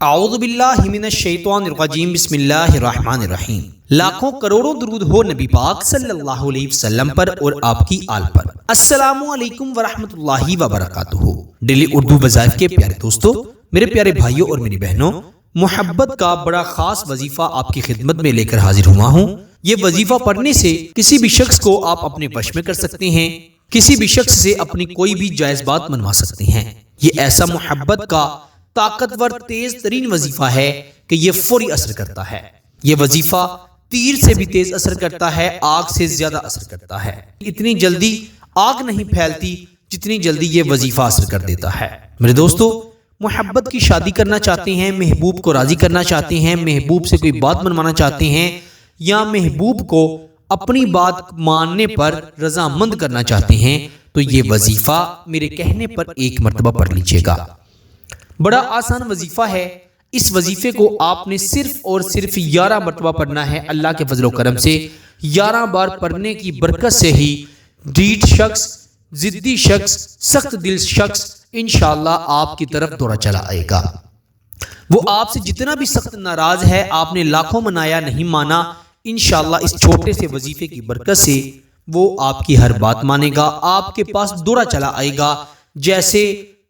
اعوذ باللہ من الشیطان الرجیم بسم اللہ الرحمن الرحیم۔ لاکھوں کروڑوں درود ہو نبی پاک صلی اللہ علیہ وسلم پر اور آپ کی آل پر۔ السلام علیکم ورحمۃ اللہ وبرکاتہ۔ ڈیلی اردو وظائف کے پیارے دوستو، میرے پیارے بھائیوں اور میری بہنوں، محبت کا بڑا خاص وظیفہ آپ کی خدمت میں لے کر حاضر ہوا ہوں۔ یہ وظیفہ پڑھنے سے کسی بھی شخص کو آپ اپنے وش میں کر سکتے ہیں، کسی بھی شخص سے اپنی کوئی بھی جائز بات منوا سکتے ہیں۔ یہ ایسا محبت کا طاقتور تیز ترین وظیفہ ہے کہ یہ فوری اثر کرتا ہے۔ یہ وظیفہ تیر سے بھی تیز اثر کرتا ہے، آگ سے زیادہ اثر کرتا ہے۔ اتنی جلدی آگ نہیں پھیلتی جتنی جلدی یہ وظیفہ اثر کر دیتا ہے۔ میرے دوستو، محبت کی شادی کرنا چاہتے ہیں، محبوب کو راضی کرنا چاہتے ہیں، محبوب سے کوئی بات منوانا چاہتے ہیں، یا محبوب کو اپنی بات ماننے پر رضامند کرنا چاہتے ہیں، تو یہ وظیفہ میرے کہنے پر ایک مرتبہ پڑھ لیجئے گا۔ بڑا آسان وظیفہ ہے۔ اس وظیفے کو آپ نے صرف اور صرف 11 مرتبہ پڑھنا ہے۔ اللہ کے فضل و کرم سے 11 بار پڑھنے کی برکت سے ہی ڈھیٹ شخص، ضدی شخص، سخت دل شخص انشاءاللہ آپ کی طرف دوڑا چلا آئے گا۔ وہ آپ سے جتنا بھی سخت ناراض ہے، آپ نے لاکھوں منایا نہیں مانا، انشاءاللہ اس چھوٹے سے وظیفے کی برکت سے وہ آپ کی ہر بات مانے گا، آپ کے پاس دوڑا چلا آئے گا۔ جیسے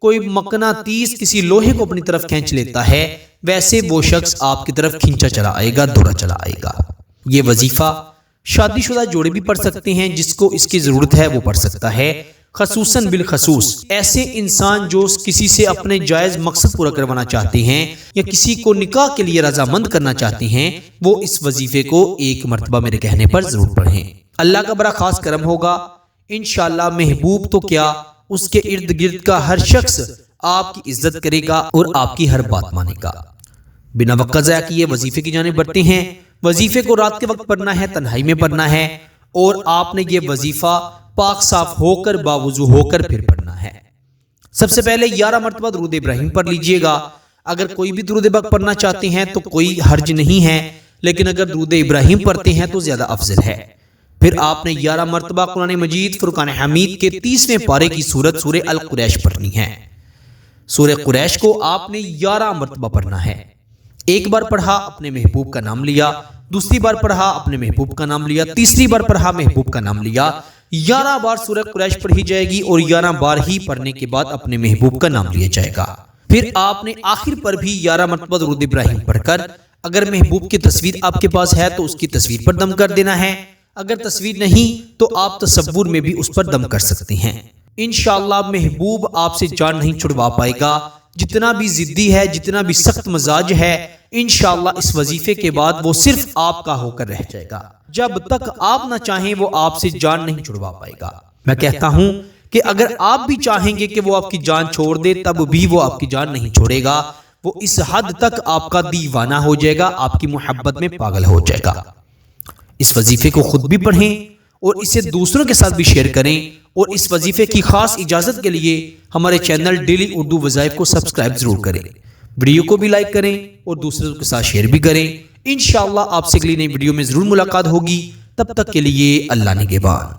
کوئی مقناطیس کسی لوہے کو اپنی طرف کھینچ لیتا ہے، ویسے وہ شخص آپ کی طرف کھینچا چلا آئے گا، دوڑا چلا آئے گا۔ یہ وظیفہ شادی شدہ جوڑے بھی پڑھ سکتے ہیں، جس کو اس کی ضرورت ہے وہ پڑھ سکتا ہے، خصوصاً بالخصوص ایسے انسان جو کسی سے اپنے جائز مقصد پورا کروانا چاہتے ہیں یا کسی کو نکاح کے لیے رضامند کرنا چاہتے ہیں، وہ اس وظیفے کو ایک مرتبہ میرے کہنے پر ضرور پڑھیں۔ اللہ کا بڑا خاص کرم ہوگا، انشاءاللہ محبوب تو کیا، اس کے ارد گرد کا ہر شخص آپ کی عزت کرے گا اور آپ کی ہر بات مانے گا۔ بنا وقت ضائع کیے وظیفے کی جانب بڑھتے ہیں۔ وظیفے کو رات کے وقت پڑھنا ہے، تنہائی میں پڑھنا ہے، اور آپ نے یہ وظیفہ پاک صاف ہو کر باوضو ہو کر پھر پڑھنا ہے۔ سب سے پہلے 11 مرتبہ درود ابراہیم پڑھ لیجئے گا۔ اگر کوئی بھی درود پاک پڑھنا چاہتے ہیں تو کوئی حرج نہیں ہے، لیکن اگر درود ابراہیم پڑھتے ہیں تو زیادہ افضل ہے۔ پھر آپ نے 11 مرتبہ قرآن مجید فرقان حمید کے 30ویں پارے کی سورت سورہ القریش پڑھنی ہے۔ سورہ قریش کو آپ نے 11 مرتبہ پڑھنا ہے۔ ایک بار پڑھا اپنے محبوب کا نام لیا، دوسری بار پڑھا اپنے محبوب کا نام لیا، تیسری بار پڑھا محبوب کا نام لیا۔ 11 بار سورہ قریش پڑھی جائے گی اور 11 بار ہی پڑھنے کے بعد اپنے محبوب کا نام لیا جائے گا۔ پھر آپ نے آخر پر بھی 11 مرتبہ درود ابراہیم پڑھ کر، اگر محبوب کی تصویر آپ کے پاس ہے تو اس کی تصویر پر دم کر دینا ہے، اگر تصویر نہیں تو آپ تصور میں بھی اس پر دم کر سکتے ہیں۔ انشاءاللہ محبوب آپ سے جان نہیں چھڑوا پائے گا۔ جتنا بھی ضدی ہے، جتنا بھی سخت مزاج ہے، انشاءاللہ اس وظیفے کے بعد وہ صرف آپ کا ہو کر رہ جائے گا۔ جب تک آپ نہ چاہیں وہ آپ سے جان نہیں چھڑوا پائے گا۔ میں کہتا ہوں کہ اگر آپ بھی چاہیں گے کہ وہ آپ کی جان چھوڑ دے، تب بھی وہ آپ کی جان نہیں چھوڑے گا۔ وہ اس حد تک آپ کا دیوانہ ہو جائے گا، آپ کی محبت میں پاگل ہو جائے گا۔ اس وظیفے کو خود بھی پڑھیں اور اسے دوسروں کے ساتھ بھی شیئر کریں، اور اس وظیفے کی خاص اجازت کے لیے ہمارے چینل ڈیلی اردو وظائف کو سبسکرائب ضرور کریں، ویڈیو کو بھی لائک کریں اور دوسروں کے ساتھ شیئر بھی کریں۔ انشاءاللہ آپ سے اگلی نئی ویڈیو میں ضرور ملاقات ہوگی، تب تک کے لیے اللہ نگہبان۔